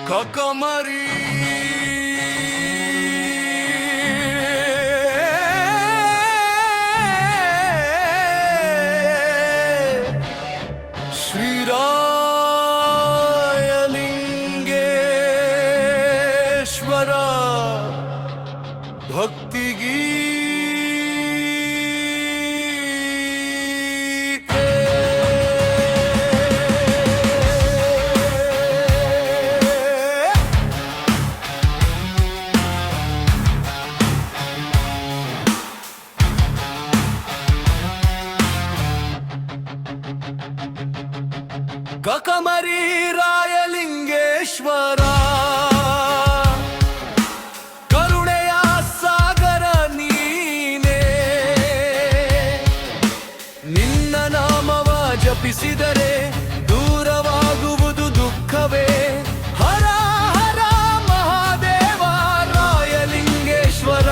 ಕಕಮರಿ ಶ್ರೀರಾಯಲಿಂಗೇಶ್ವರ ಭಕ್ತಿಗೀ ಕಕಮರಿ ರಾಯಲಿಂಗೇಶ್ವರ ಕರುಣೆಯ ಸಾಗರ ನೀನೇ, ನಿನ್ನ ನಾಮವ ಜಪಿಸಿದರೆ ದೂರವಾಗುವುದು ದುಃಖವೇ. ಹರ ಹರ ಮಹಾದೇವ ರಾಯಲಿಂಗೇಶ್ವರ,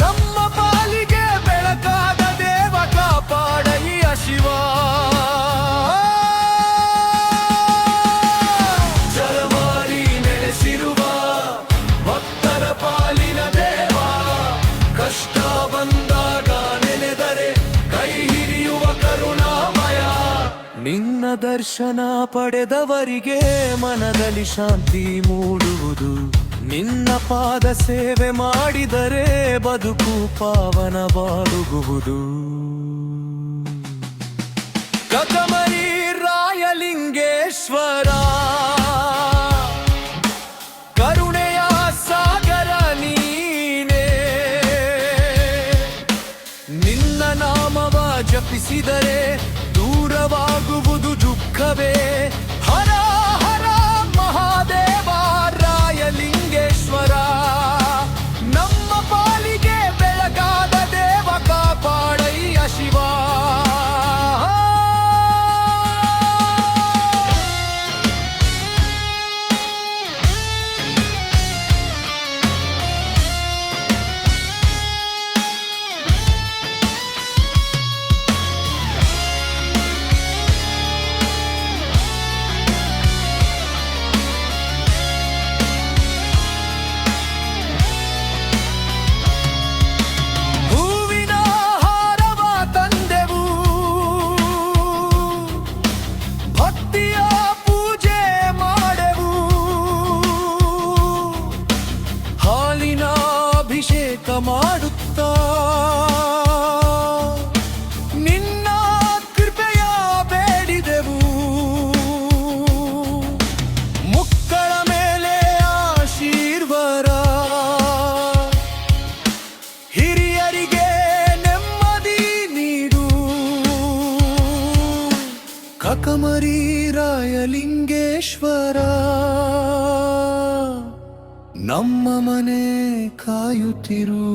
ನಮ್ಮ ಪಾಲಿಗೆ ಬೆಳಕಾದ ದೇವ, ಕಾಪಾಡಯ್ಯ ಶಿವ. ನಿನ್ನ ದರ್ಶನ ಪಡೆದವರಿಗೆ ಮನದಲ್ಲಿ ಶಾಂತಿ ಮೂಡುವುದು, ನಿನ್ನ ಪಾದ ಸೇವೆ ಮಾಡಿದರೆ ಬದುಕು ಪಾವನವಾಗುವುದು. ಕಕಮರಿ ರಾಯಲಿಂಗೇಶ್ವರ ಕರುಣೆಯ ಸಾಗರ ನೀನೇ, ನಿನ್ನ ನಾಮವ ಜಪಿಸಿದರೆ ದೂರವಾಗುವುದು ದುಃಖವೇ. ಹರ ಹರ ಮಹಾದೇವ ರಾಯಲಿಂಗೇಶ್ವರ, ನಮ್ಮ ಪಾಲಿಗೆ ಬೆಳಗಾದ ದೇವ, ಕಾಪಾಡಯ್ಯ ಶಿವ. ಮಾಡುತ್ತಾ ನಿನ್ನ ಕೃಪೆಯ ಬೇಡಿದೆವು, ಮುಕ್ಕಳ ಮೇಲೆ ಆಶೀರ್ವಾದ, ಹಿರಿಯರಿಗೆ ನೆಮ್ಮದಿ ನೀಡು. ಕಕಮರಿ ರಾಯಲಿಂಗೇಶ್ವರ, ನಮ್ಮ ಮನೆ ಕಾಯುತ್ತಿರು.